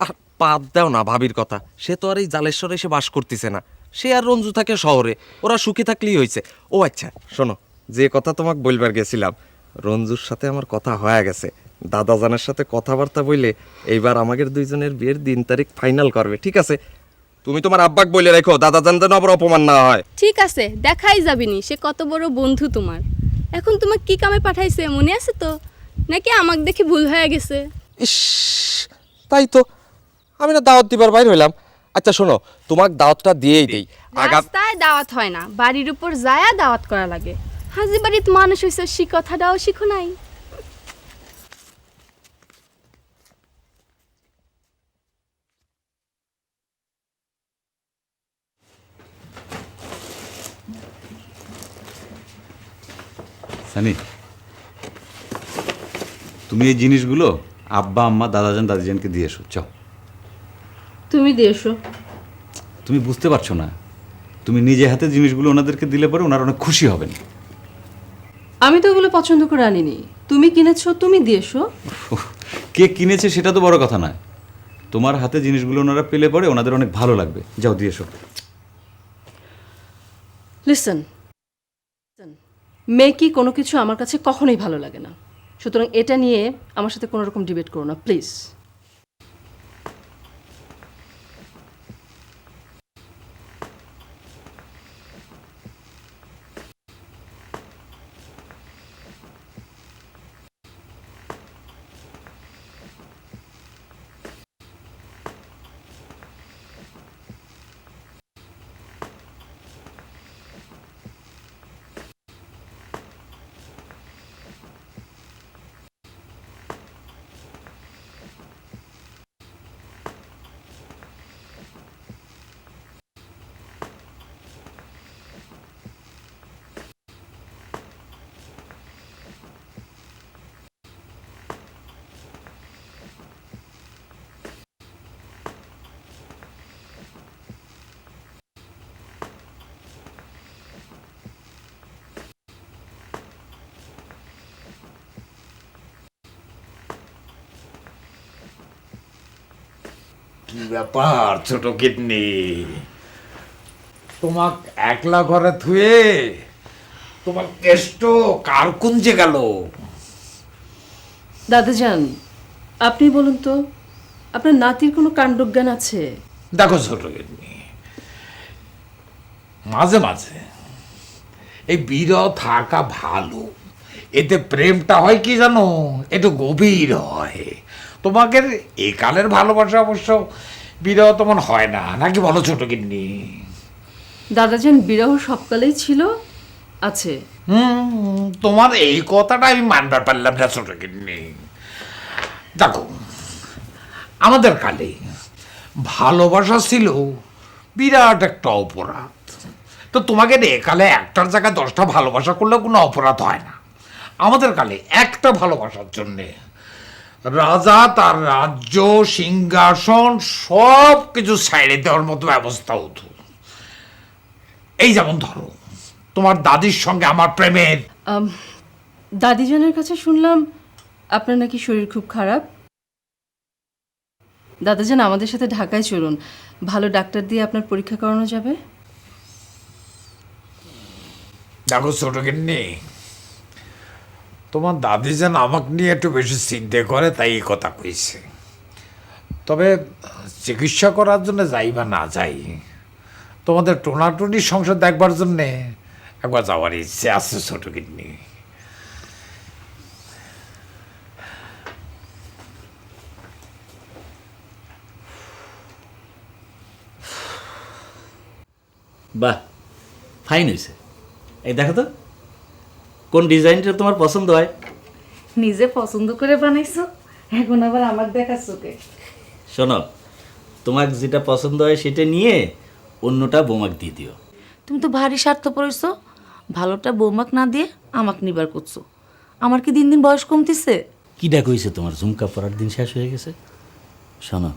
আর বাদ দাও না ভাবির কথা, সে তো আর এই জালেশ্বরে এসে বাস করতেছে না, সে আর রঞ্জু থাকে শহরে, ওরা সুখী থাকলেই হয়েছে। ও আচ্ছা শোনো, যে কথা তোমাকে বলবার গেছিলাম, রঞ্জুর সাথে আমার কথা হয়ে গেছে, দাদাজানের সাথে কথাবার্তা বললে এইবার আমাদের দুইজনের বিয়ের দিন তারিখ ফাইনাল করবে, ঠিক আছে? তুমি তোমার আব্বাক বলে রেখো, দাদাজান যেন আবার অপমান না হয়। ঠিক আছে, দেখাই যাবিনি সে কত বড় বন্ধু তোমার। এখন তোমার কি কামে পাঠাইছে মনে আছে তো, নাকি আমাকে দেখে ভুল হয়ে গেছে? ইস, তাই তো, আমি না দাওয়াত দিবার বাইর হইলাম। আচ্ছা শোনো, তোমাক দাওয়াতটা দিয়েই দেই। রাস্তায় দাওয়াত হয় না, বাড়ির উপর যায়া দাওয়াত করা লাগে। হাজি বাড়িতে মানুষ হইছে, সে কথাটাও শিখো নাই। সানি, তুমি এই জিনিসগুলো আব্বা আম্মা দাদাজান দাদিজানকে দিয়ে এসো। চাও তুমি দিয়ে এসো। তুমি বুঝতে পারছো না, তুমি নিজে হাতে জিনিসগুলো ওনাদেরকে দিলে পরে ওনারা অনেক খুশি হবেন। আমি তো ওগুলো পছন্দ করে আনিনি, তুমি কিনেছো, তুমি দিয়ে এসো। কে কিনেছে সেটা তো বড় কথা নয়, তোমার হাতে জিনিসগুলো ওনারা পেলে পরে ওনাদের অনেক ভালো লাগবে। যাও দিয়ে এসো। লিসেন, মেকি কোনো কিছু আমার কাছে কখনোই ভালো লাগে না, সুতরাং এটা নিয়ে আমার সাথে কোনো রকম ডিবেট করো না প্লিজ। কি ব্যাপার ছোট কিডনি, তোমাক একলা ঘরে থুয়ে তোমার কেষ্ট কার কুঞ্জে গেল? দাদাজান, আপনি বলুন তো, আপনার নাতির কোনো কাণ্ডজ্ঞান আছে? দেখো ছোট কিডনি, মাঝে মাঝে এই বিরহ থাকা ভালো, এতে প্রেমটা হয় কি জানো, একটু গভীর হয়। তোমাকে এই কালের ভালোবাসা অবশ্য বিরহ তেমন হয় না, নাকি বলো ছোট কিডনি? দাদাজান, বিরহ সবকালেই ছিল, আছে। তোমার এই কথাটা আমি মানবার পারলাম না ছোট কিডনি। দেখো, আমাদের কালে ভালোবাসা ছিল বিরাট একটা অপরাধ, তো তোমাকে একালে একটার জায়গায় 10টা ভালোবাসা করলে কোনো অপরাধ হয় না। আমাদের কালে একটা ভালোবাসার জন্যে রাজা তার রাজ্য সিংহাসন সব কিছু ছাইড়ে দেওয়ার মতো ব্যবস্থা হতো। এই যেমন ধরো, তোমার দাদির সঙ্গে আমার প্রেমের। দাদিজানের কাছে শুনলাম আপনার নাকি শরীর খুব খারাপ। দাদাজান, আমাদের সাথে ঢাকায় চলুন, ভালো ডাক্তার দিয়ে আপনার পরীক্ষা করানো যাবে। দেখো ছোট কিন্নি, তোমার দাদি যেন আমাকে নিয়ে একটু বেশি চিন্তা করে, তাই এই কথা কইছে। তবে চিকিৎসা করার জন্য যাই বা না যাই, তোমাদের টোনাটুনি সংসার দেখবার জন্যে একবার যাওয়ার ইচ্ছে আছে ছোট কিন্নি। বাহ, ফাইন হয়েছে। এই দেখো তো, কোন ডিজাইনটা তোমার পছন্দ হয়? নিজে পছন্দ করে বানাইছো, এখন আবার আমার দেখাচ্ছ কে? শোনো, তোমার যেটা পছন্দ হয় সেটা নিয়ে অন্যটা বোমাক দিয়ে দিও। তুমি তো ভারী স্বার্থপর হইছো, ভালোটা বৌমাক না দিয়ে আমাকে নিবার করছো। আমার কি দিন দিন বয়স কমতিছে? কীটা কইছে তোমার ঝুমকা পরার দিন শেষ হয়ে গেছে? শোনো,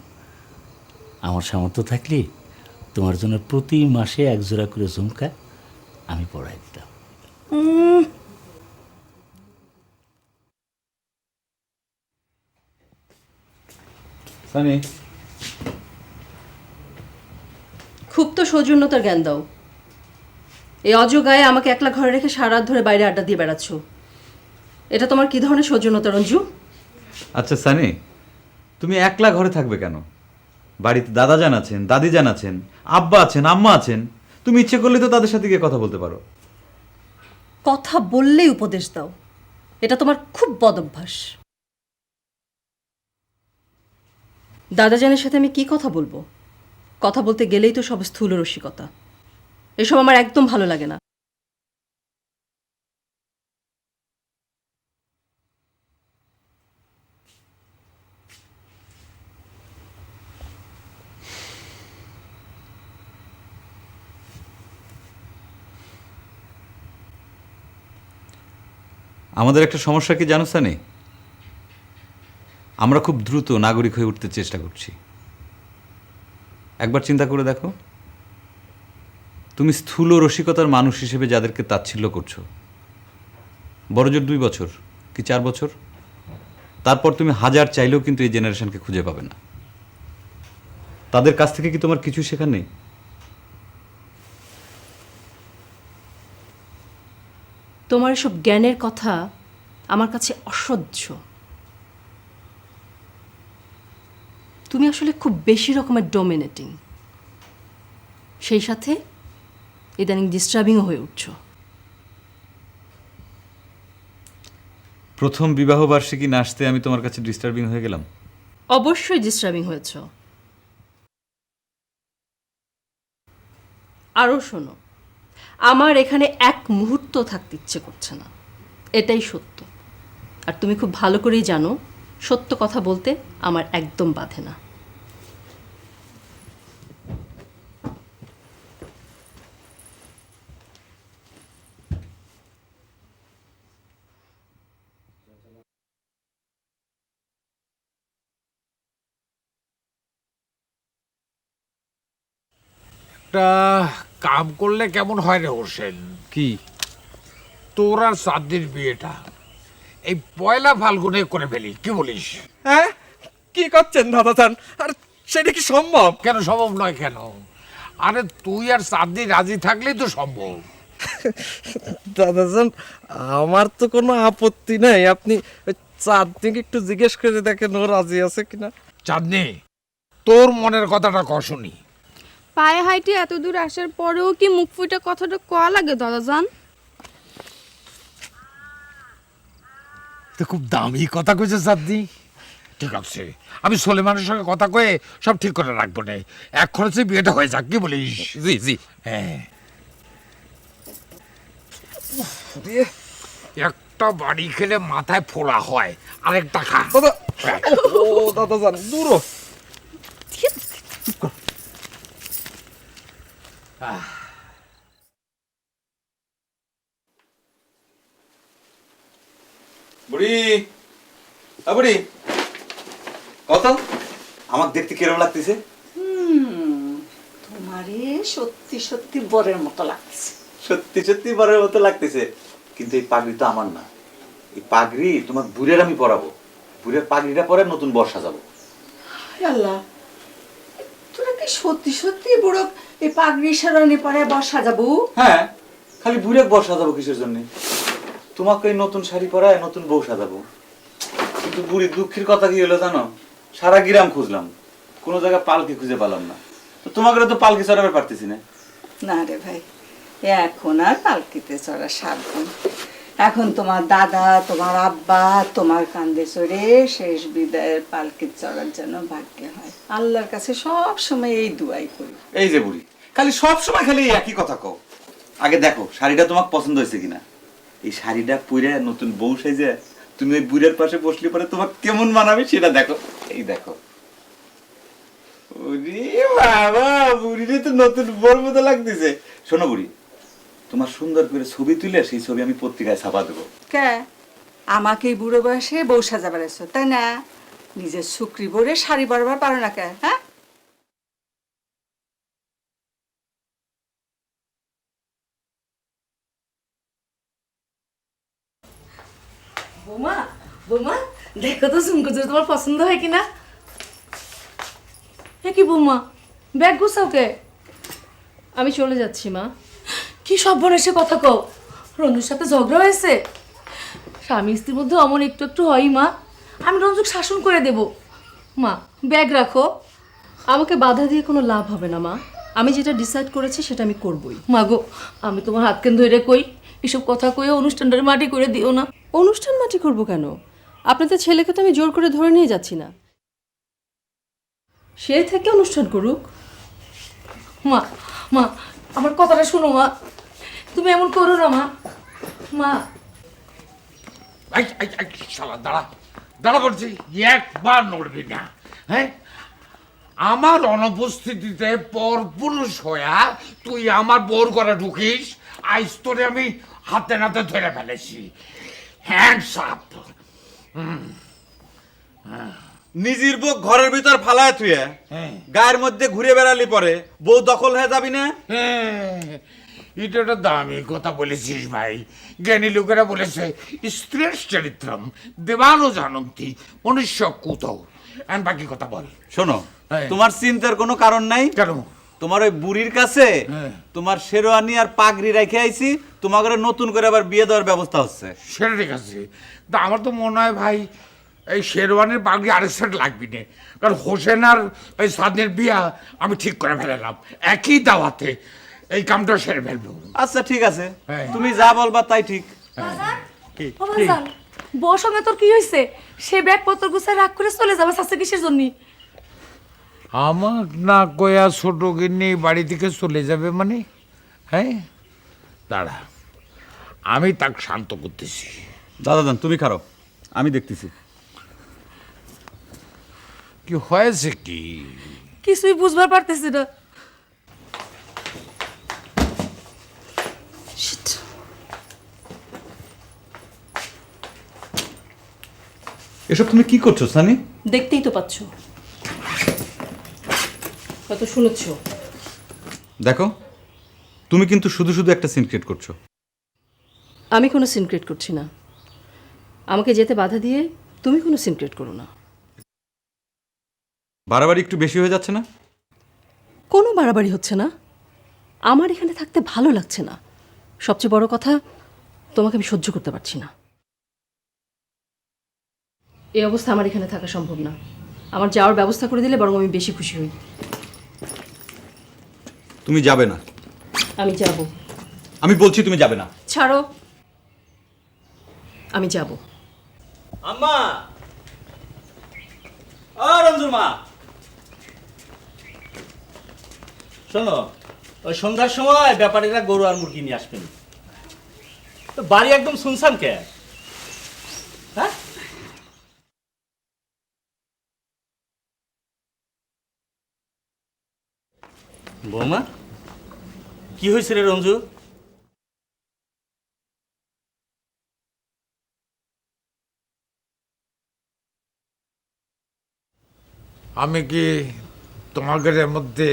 আমার সামর্থ্য থাকলে তোমার জন্য প্রতি মাসে 1 জোড়া করে ঝুমকা আমি পরাই দিতাম। সানি, সৌজন্যতার জ্ঞান দাও। এই অজগায়ে আমাকে একলা ঘরে রেখে সারা রাত ধরে বাইরে আড্ডা দিয়ে বেড়াচ্ছ। এটা তোমার কি ধরনের সৌজন্যতা রঞ্জু? আচ্ছা সানি, তুমি একলা ঘরে থাকবে কেন? বাড়িতে দাদা যান আছেন, দাদি যান আছেন, আব্বা আছেন, আম্মা আছেন। তুমি ইচ্ছে করলে তো তাদের সাথে গিয়ে কথা বলতে পারো। কথা বললেই উপদেশ দাও, এটা তোমার খুব বদ অভ্যাস। দাদাজানের সাথে আমি কি কথা বলবো? কথা বলতে গেলেই তো সব স্থূল রসিকতা। এসব আমার একদম ভালো লাগে না। আমাদের একটা সমস্যা কি জানো সানি? আমরা খুব দ্রুত নাগরিক হয়ে উঠতে চেষ্টা করছি। একবার চিন্তা করে দেখো, তুমি স্থূল রসিকতার মানুষ হিসেবে যাদেরকে তাচ্ছিল্য করছো, বড়জোর 2 বছর কি 4 বছর, তারপর তুমি হাজার চাইলেও কিন্তু এই জেনারেশনকে খুঁজে পাবে না। তাদের কাছ থেকে কি তোমার কিছু শেখার নেই? তোমার এসব জ্ঞানের কথা আমার কাছে অসহ্য। তুমি আসলে খুব বেশি রকমের ডোমিনেটিং, সেই সাথে ইদানিং ডিস্টার্বিংও হয়ে উঠছো। প্রথম বিবাহ বার্ষিকী নাচতে আমি তোমার কাছে ডিস্টার্বিং হয়ে গেলাম? অবশ্যই ডিস্টার্বিং হয়েছ। আরও শোনো, আমার এখানে এক মুহূর্ত থাকতে ইচ্ছে করছে না, এটাই সত্য। আর তুমি খুব ভালো করেই জানো সত্য কথা বলতে আমার একদম বাধে না। একটা কাম করলে কেমন হয় রে হোসেন? কি? তোর আর সাদ্দির বিয়েটা এই পয়লা ফাল্গুনে করে ফেলি, কি বলিস? হ্যাঁ, কি করছেন দাদাজান? আর সেটা কি সম্ভব? কেন সম্ভব নয় কেন? আরে তুই আর সাদ্দি রাজি থাকলেই তো সম্ভব। দাদাজান, আমার তো কোনো আপত্তি নাই। আপনি চাঁদনিকে একটু জিজ্ঞেস করে দেখেন ও রাজি আছে কিনা। চাঁদনি, তোর মনের কথাটা ক শুনি। পায়ে হাইটে এত দূর আসার পরেও কি মুখ ফুটে কথাটা কয়া লাগে দাদাজান? তো খুব দামি কথা কইছে চাঁদনি। ঠিক আছে, আমি সোলেমানের সঙ্গে কথা কয়ে সব ঠিক করে রাখবো না। এক খরচে বিয়েটা হয়ে যাক, কি বলিস? জি জি। হ্যাঁ, একটা বাড়ি খেলে মাথায় ফোলা হয়, আরেকটা খা। দাদা, ও দাদাজান দূর। বুড়ি, বুড়ি, কত আমার দেখতে কিরম লাগতেছে? তোমারে সত্যি সত্যি বরের মতো লাগছে। সত্যি সত্যি বরের মতো লাগতেছে, কিন্তু এই পাগড়ি তো আমার না। এই পাগড়ি তোমার বুড়ের আমি পরাবো। বুড়ের পাগড়িটা পরে নতুন বর সাজাবো। আল্লাহ, তোরা কি সত্যি সত্যি বুড়ো এই পাগড়ি সারানি পরে বর সাজাবো? হ্যাঁ, খালি বুড়ে বর সাজাবো কিসের জন্য? তোমাকে এই নতুন শাড়ি পরায় নতুন বউ সাজাবো। কিন্তু বুড়ি দুঃখের কথা কি হলো জানো? সারা গ্রাম খুঁজলাম, কোনো জায়গায় পালকি খুঁজে পেলাম না। তো তোমাকে তো পালকি চড়াবে পারতেছি না। না রে ভাই, এখন আর পালকিতে চড়া সাবধান। এখন তোমার দাদা, তোমার আব্বা তোমার কান্দে চড়ে শেষ বিদায়ের পালকি চড়ার জন্য ভাগ্য হয়। আল্লাহর কাছে সব সময় এই দুয়াই করি। এই যে বুড়ি, খালি সব সময় খালি এই একই কথা কও। আগে দেখো শাড়িটা তোমার পছন্দ হয়েছে কিনা। এই শাড়িটা পরে নতুন বউ সাইজে তুমি ওই বুড়ের পাশে বসলে পরে তোমার কেমন মানাবে সেটা দেখো। এই দেখো, ওরে বাবা, বুড়িরে তো নতুন বউর মতো লাগতেছে। শোনো বুড়ি, তোমার সুন্দর করে ছবি তুলে সেই ছবি আমি পত্রিকায় ছাপা দেবো। কে আমাকে এই বুড়ো বয়সে বউ সাজাবার এসো, তাই না? নিজের শুক্রি বরে শাড়ি বরাবর পারো না কে? হ্যাঁ, বৌমা, বৌমা দেখো তো ঝুমকো জুড়ে তোমার পছন্দ হয় কিনা। এ কি বৌমা, ব্যাগ গুছাও কে? আমি চলে যাচ্ছি মা। কি সর্বনেশে কথা কও, রঞ্জুর সাথে ঝগড়া হয়েছে? স্বামী স্ত্রীর মধ্যে অমন একটু একটু হয়ই মা। আমি রঞ্জুকে শাসন করে দেব। মা ব্যাগ রাখো। আমাকে বাধা দিয়ে কোনো লাভ হবে না মা। আমি যেটা ডিসাইড করেছি সেটা আমি করবই। মা গো, আমি তোমার হাত কেন ধরে কই, এসব কথা কইও অনুষ্ঠানটার মাটি করে দিও না। অনুষ্ঠান মাটি করব কেন? আপনাদের ছেলেকে তো আমি জোর করে ধরে নিয়ে যাচ্ছি না, সে থেকে অনুষ্ঠান করুক। মা মা আমার কথাটা শোনো মা, তুমি এমন করো না মা। মা শালা দাঁড়া দাঁড়া বলছি, একবার নড়বি না। হ্যাঁ, আমার অনুপস্থিতিতে পর পুরুষ হইয়া তুই আমার বোর করে ঢুকিস, আইস তোরে আমি হাতে নাতে ধরে ফেলেছি। Hands up. নিজের বউ ঘরের ভিতর ফালায় থুয়ে হ্যাঁ। গায়ের মধ্যে ঘুরে বেড়ালি পরে বউ দখল হয়ে যাবি না? এটা একটা দামি কথা বলেছিস ভাই। জ্ঞানী লোকেরা বলেছে স্ত্রীর চরিত্রম দেবানো জানন্তি মনুষ্য কুতও। আর বাকি কথা বল। শোনো, হ্যাঁ। তোমার চিন্তার কোনো কারণ নাই। কেন? তোমার ওই বুড়ির কাছে হ্যাঁ। তোমার শেরওয়ানি আর পাগড়ি রেখে আইছি, তোমাকে নতুন করে আবার বিয়ে দেওয়ার ব্যবস্থা হচ্ছে। সেটা ঠিক আছে, তা আমার তো মনে হয় ভাই এই শেরওয়ানির পাগড়ি আরেক সেট লাগবি না, কারণ হোসেন আর এই সাদনের বিয়া আমি ঠিক করে ফেলালাম একই দাওয়াতে। এই কামটা সেরে ফেলবো। আচ্ছা ঠিক আছে, হ্যাঁ। তুমি যা বলবা তাই ঠিক। ও বাজান, বউর সঙ্গে তোর কি হয়েছে? সে ব্যাগ পত্র গুছায় রাগ করে চলে যাবে শাস্তি কিসের জন্য? আমার না কয়া ছোট গিন্নি বাড়ি থেকে চলে যাবে মানে? হ্যাঁ দাঁড়া, আমি তাকে শান্ত করতেছি। দাদা যান তুমি খারাপ, আমি দেখতেছি। কি হয়েছে কি? কিছুই বুঝবার পারতেছি না। এসব তুমি কি করছো সানি? দেখতেই তো পাচ্ছ, কত শুনেছ। দেখো, তুমি কিন্তু শুধু শুধু একটা সিন ক্রিয়েট করছো। আমি কোনো সিন ক্রিয়েট করছি না। আমাকে যেতে বাধা দিয়ে তুমি কোনো সিন ক্রিয়েট করো না। বাড়াবাড়ি একটু বেশি হয়ে যাচ্ছে না? কোনো বাড়াবাড়ি হচ্ছে না। আমার এখানে থাকতে ভালো লাগছে না। সবচেয়ে বড় কথা, তোমাকে আমি সহ্য করতে পারছি না। এই অবস্থা আমার এখানে থাকা সম্ভব না। আমার যাওয়ার ব্যবস্থা করে দিলে বরং আমি বেশি খুশি হই। তুমি যাবে না। আমি যাব। আমি বলছি তুমি যাবে না। ছাড়ো, আমি যাব। আম্মা, ও রঞ্জুর মা, শোনো, ওই সন্ধ্যার সময় ব্যাপারীরা গরু আর মুরগি নিয়ে আসবেন। তো বাড়ি একদম শুনশান কে? হ্যাঁ, বৌমা, কি হয়েছে রে রঞ্জু? আমি কি তোমাদের মধ্যে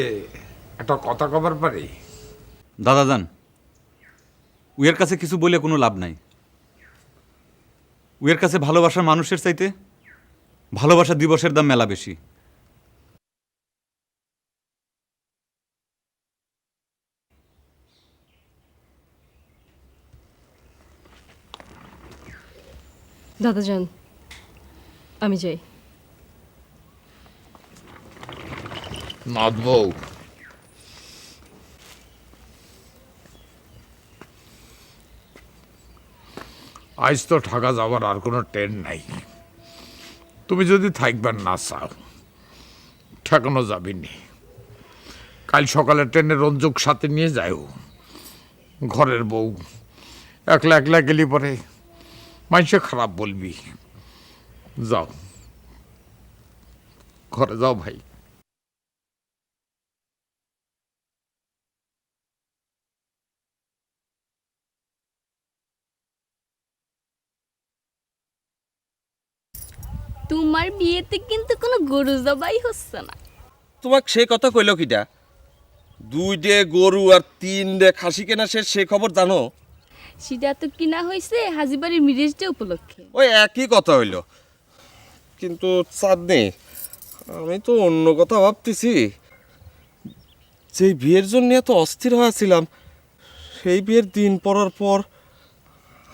একটা কথা কবার পারি? দাদা যান, উয়ের কাছে কিছু বলে কোনো লাভ নাই। উয়ের কাছে ভালোবাসার মানুষের চাইতে ভালোবাসা দিবসের দাম মেলা বেশি। দাদাজান, আমি যাই। নাথ বউ, আজ তো ঢাকা যাবার আর কোনো ট্রেন নাই। তুমি যদি থাকবার না চাও, ঠেকানো যাবে নি। কাল সকালে ট্রেনে রঞ্জুক সাথে নিয়ে যাও। ঘরের বউ একলা একলা গেলি পরে মানুষে খারাপ বলবি। যাও, ঘরে যাও ভাই। তোমার বিয়েতে কিন্তু কোনো গরু জবাই হচ্ছে না। তোমাকে সে কথা কইল কিটা? 2টে গরু আর 3টে খাসি কেনা সে খবর জানো? সেটা তো কিনা হয়েছে হাজিবাড়ির মিরেজটা উপলক্ষে। ওই একই কথা হইল, কিন্তু চাঁদনি আমি তো অন্য কথা ভাবতেছি। যেই বিয়ের জন্য এত অস্থির হয়েছিলাম, সেই বিয়ের দিন পড়ার পর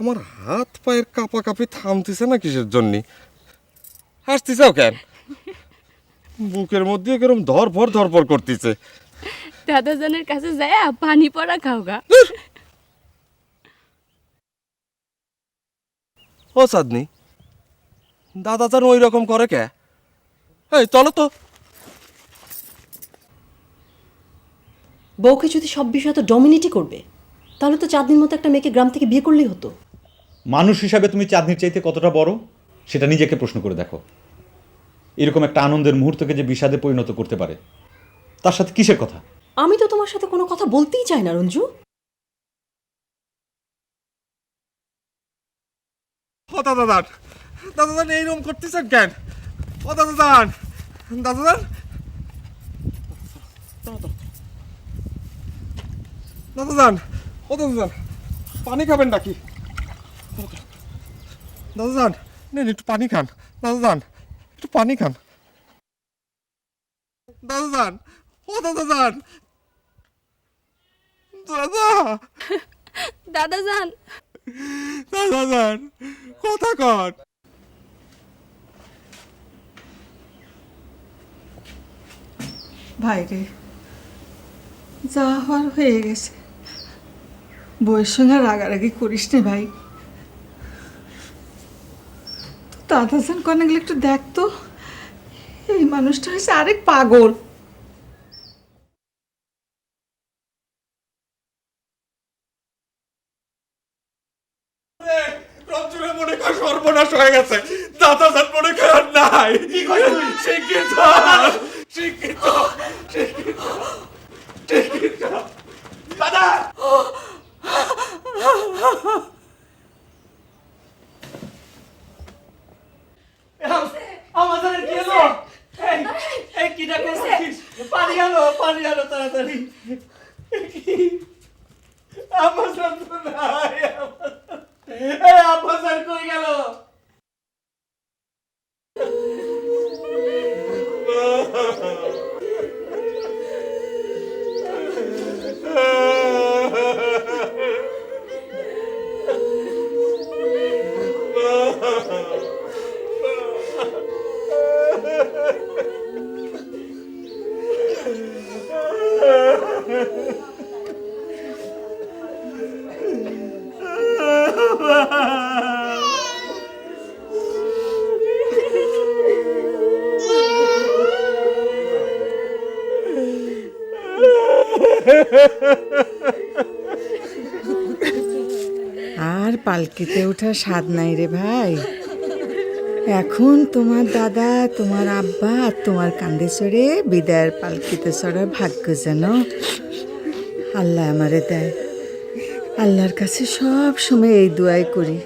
আমার হাত পায়ের কাঁপাকাঁপি থামতেছে না কিসের জন্যে? হাসতেছেও কেন? বুকের মধ্যে কেরম ধরপর করতেছে। দাদাজানের কাছে যায় পানি পড়া খাওগা। ও চাঁদনি, দাদা যেন ওই রকম করে কে? এই চলো তো। বউকে যদি সব বিষয়ে তো ডমিনেটই করবে, তাহলে তো চাঁদনির মতো একটা মেয়েকে গ্রাম থেকে বিয়ে করলেই হতো। মানুষ হিসাবে তুমি চাঁদনির চাইতে কতটা বড় সেটা নিজেকে প্রশ্ন করে দেখো। এরকম একটা আনন্দের মুহূর্তকে যে বিষাদে পরিণত করতে পারে, তার সাথে কিসের কথা? আমি তো তোমার সাথে কোনো কথা বলতেই চাই না রঞ্জু। ও দাদাদান, দাদাদান এইরকম করতেছেন কেন? ও দাদাদান, দাদাদান, দাদাদান, ও দাদাদান, পানি খাবেন নাকি? দাদাদান, নেন একটু পানি খান। দাদাদান, একটু পানি খান। দাদাদান, ও দাদাদান, দাদা, দাদাজান, দাদাদান, কথা কন। ভাই রে, যা হওয়ার হয়ে গেছে। বউয়ের সঙ্গে রাগারাগি করিস নে ভাই। দাদাজান কনে গেলে একটু দেখ তো, এই মানুষটা হয়েছে আরেক পাগল। রঞ্জুরে মনে কর সর্বনাশ হয়ে গেছে। দাদাজান মনে কর আর নাই। কি কই তুই? শিক্ষিত, শিক্ষিত, শিক্ষিত, শিক্ষিত। দাদা, আমাদের কি হলো? এই কিটা করছিস? পানি আনো তাড়াতাড়ি। আমাজন তো নাই। এই আমাজন কই গেল? আর পালকিতে ওঠার স্বাদ নাই রে ভাই। এখন তোমার দাদা, তোমার আব্বা আর তোমার কান্দে চড়ে বিদায়ের পালকিতে চড়ার ভাগ্য যেন আল্লাহ আমারে দেয়। আল্লাহর কাছে সব সময় এই দোয়াই করি।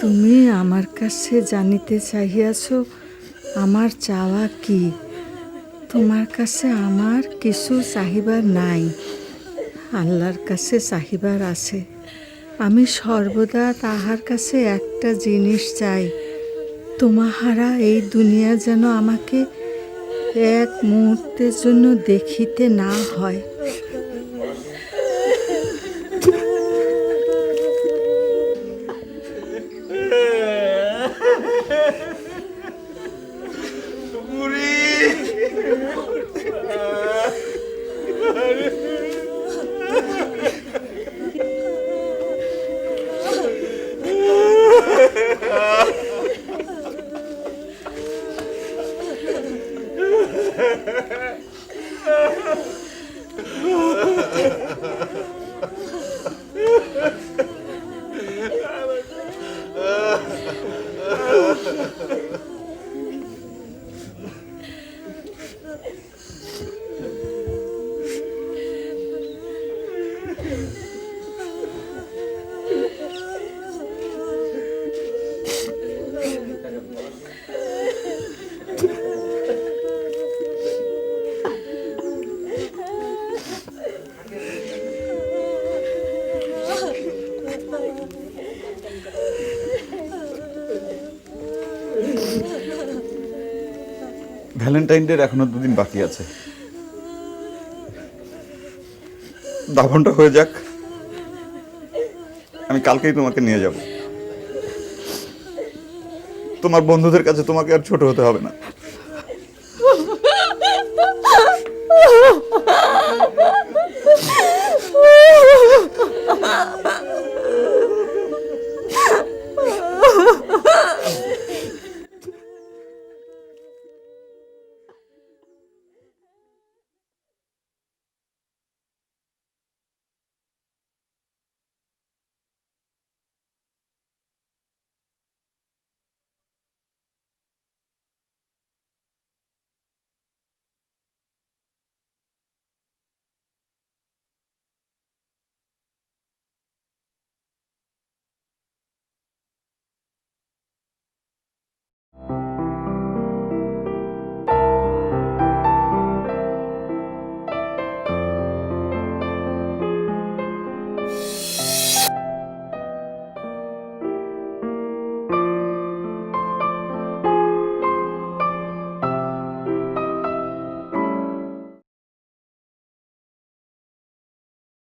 তুমি আমার কাছে জানিতে চাহিয়াছ আমার চাওয়া কি? তোমার কাছে আমার কিছু চাহিবার নাই, আল্লাহর কাছে চাহিবার আছে। আমি সর্বদা তাহার কাছে একটা জিনিস চাই, তোমাহারা এই দুনিয়া যেন আমাকে এক মুহূর্তের জন্য দেখিতে না হয়। ভ্যালেন্টাইন ডের এখনো 2 দিন বাকি আছে। দাফনটা হয়ে যাক, আমি কালকেই তোমাকে নিয়ে যাব। তোমার বন্ধুদের কাছে তোমাকে আর ছোট হতে হবে না।